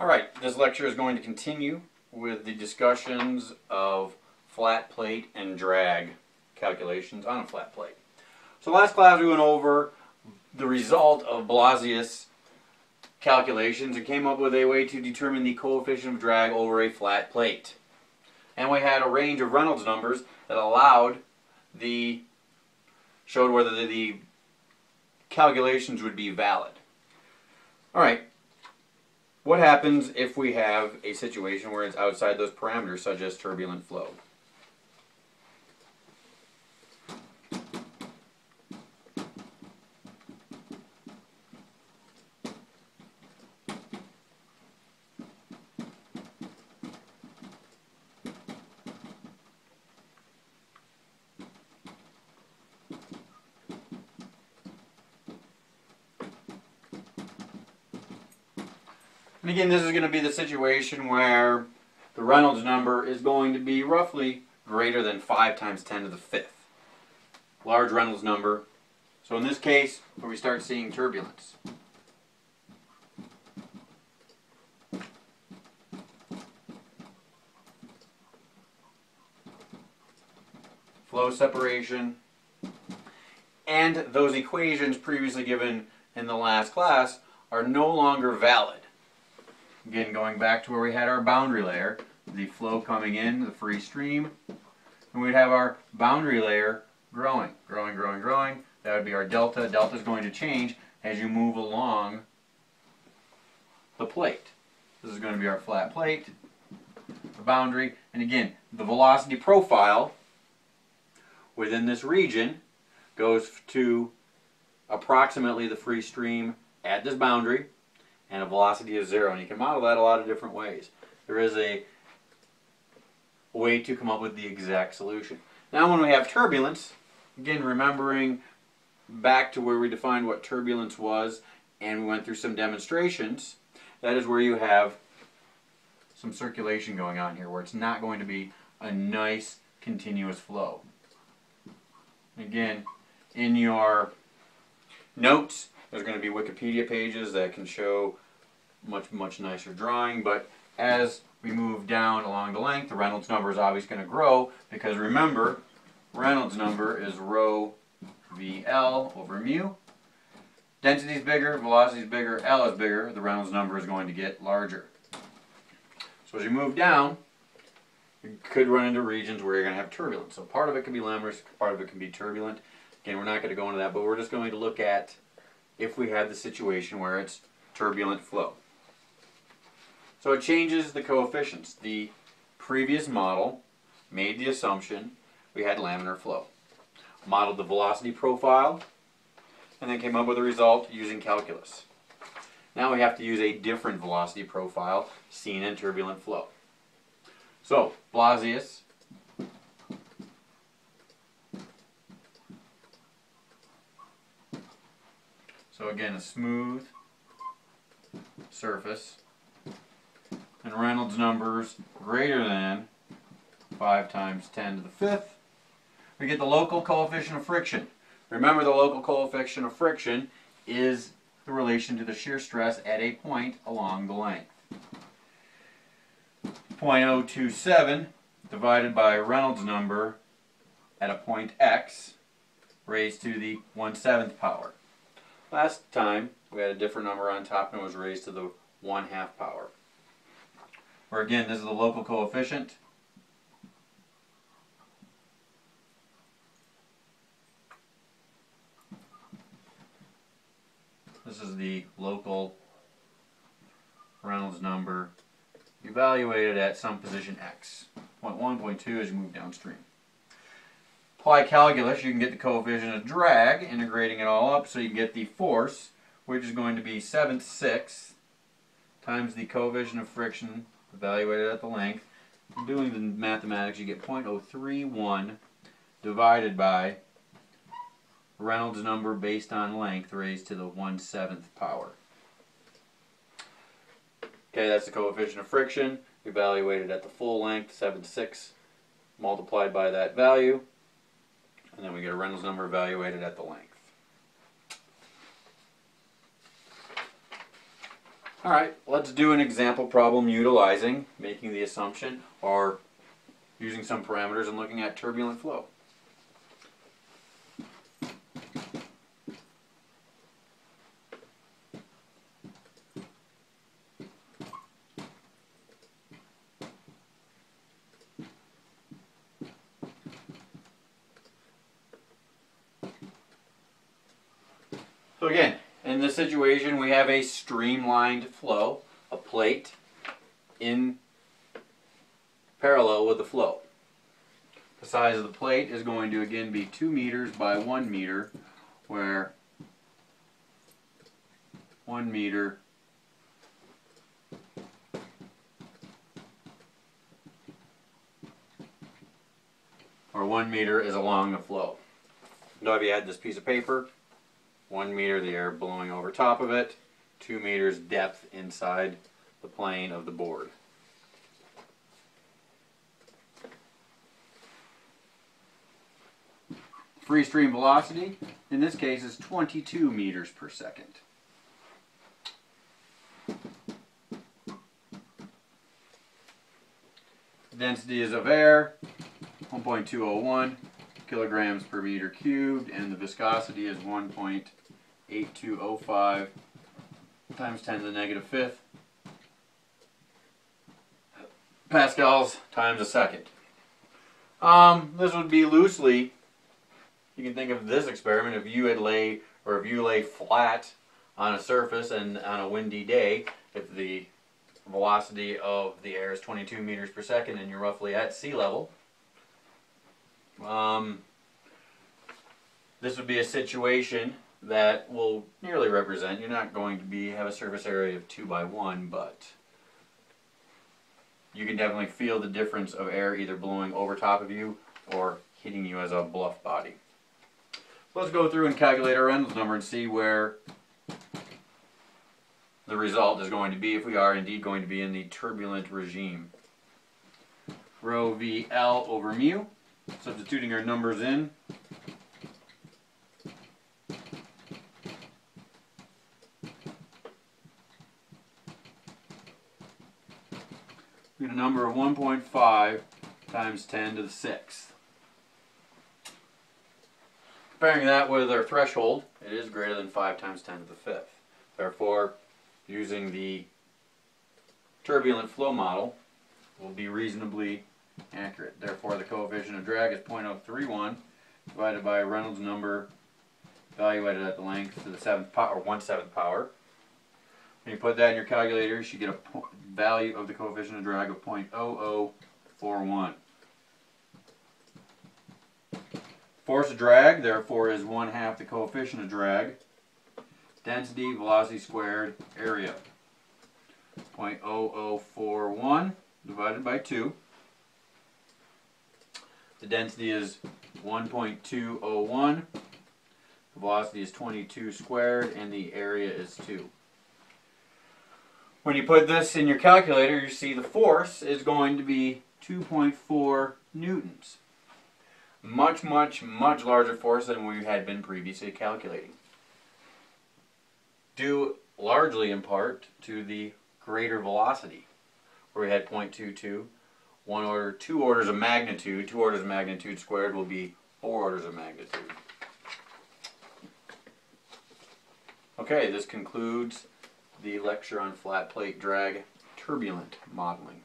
Alright, this lecture is going to continue with the discussions of flat plate and drag calculations on a flat plate. So last class we went over the result of Blasius calculations and came up with a way to determine the coefficient of drag over a flat plate. And we had a range of Reynolds numbers that showed whether the calculations would be valid. Alright, what happens if we have a situation where it's outside those parameters, such as turbulent flow? And again, this is going to be the situation where the Reynolds number is going to be roughly greater than 5 times 10 to the 5th. Large Reynolds number. So in this case, where we start seeing turbulence. Flow separation. And those equations previously given in the last class are no longer valid. Again, going back to where we had our boundary layer, the flow coming in, the free stream, and we'd have our boundary layer growing. That would be our delta. Delta is going to change as you move along the plate. This is going to be our flat plate, the boundary, and again, the velocity profile within this region goes to approximately the free stream at this boundary, and a velocity of 0. And you can model that a lot of different ways. There is a way to come up with the exact solution. Now when we have turbulence, again remembering back to where we defined what turbulence was and we went through some demonstrations, that is where you have some circulation going on here, where it's not going to be a nice continuous flow. Again, in your notes, there's going to be Wikipedia pages that can show much nicer drawing, but as we move down along the length, the Reynolds number is obviously going to grow, because remember, Reynolds number is rho VL over mu. Density is bigger, velocity is bigger, L is bigger, the Reynolds number is going to get larger. So as you move down, you could run into regions where you're going to have turbulence. So part of it can be lemurous, part of it can be turbulent. Again, we're not going to go into that, but we're just going to look at if we have the situation where it's turbulent flow. So it changes the coefficients. The previous model made the assumption we had laminar flow. Modeled the velocity profile, and then came up with a result using calculus. Now we have to use a different velocity profile seen in turbulent flow. So, Blasius so again, a smooth surface, and Reynolds numbers greater than 5 times 10 to the 5th. We get the local coefficient of friction. Remember, the local coefficient of friction is the relation to the shear stress at a point along the length. 0.027 divided by Reynolds number at a point x raised to the 1/7 power. Last time we had a different number on top and it was raised to the 1/2 power. Where again, this is the local coefficient. This is the local Reynolds number evaluated at some position x. 0.1, 0.2 as you move downstream. Apply calculus, you can get the coefficient of drag, integrating it all up, so you can get the force, which is going to be 7/6 times the coefficient of friction evaluated at the length. Doing the mathematics, you get 0.031 divided by Reynolds number based on length raised to the 1/7 power. Okay, that's the coefficient of friction evaluated at the full length, 7/6 multiplied by that value, and then we get a Reynolds number evaluated at the length. Alright, let's do an example problem utilizing, making the assumption, or using some parameters and looking at turbulent flow. So again, in this situation we have a streamlined flow, a plate in parallel with the flow. The size of the plate is going to again be 2 meters by 1 meter, where 1 meter or 1 meter is along the flow. Now if you had this piece of paper, 1 meter the air blowing over top of it, 2 meters depth inside the plane of the board. Free stream velocity in this case is 22 meters per second. Density is of air 1.201 kilograms per meter cubed, and the viscosity is 1.8205 times 10 to the negative fifth pascals times a second. This would be loosely, you can think of this experiment if you lay flat on a surface and on a windy day, if the velocity of the air is 22 meters per second and you're roughly at sea level, this would be a situation that will nearly represent, you're not going to have a surface area of 2 by 1, but you can definitely feel the difference of air either blowing over top of you or hitting you as a bluff body. Let's go through and calculate our Reynolds number and see where the result is going to be if we are indeed going to be in the turbulent regime. Rho v L over mu. Substituting our numbers in. We get a number of 1.5 times 10 to the 6th. Comparing that with our threshold, it is greater than 5 times 10 to the 5th. Therefore, using the turbulent flow model will be reasonably accurate. Therefore, the coefficient of drag is 0.031 divided by Reynolds number evaluated at the length to the 7th power, or 1/7 power. When you put that in your calculator, you should get a value of the coefficient of drag of 0.0041. Force of drag, therefore, is 1/2 the coefficient of drag. Density, velocity squared, area. 0.0041 divided by 2. The density is 1.201. The velocity is 22 squared, and the area is 2. When you put this in your calculator, you see the force is going to be 2.4 newtons. Much, much, much larger force than we had been previously calculating. Due largely in part to the greater velocity, where we had 0.22. 2 orders of magnitude. 2 orders of magnitude squared will be 4 orders of magnitude. Okay, this concludes the lecture on flat plate drag turbulent modeling.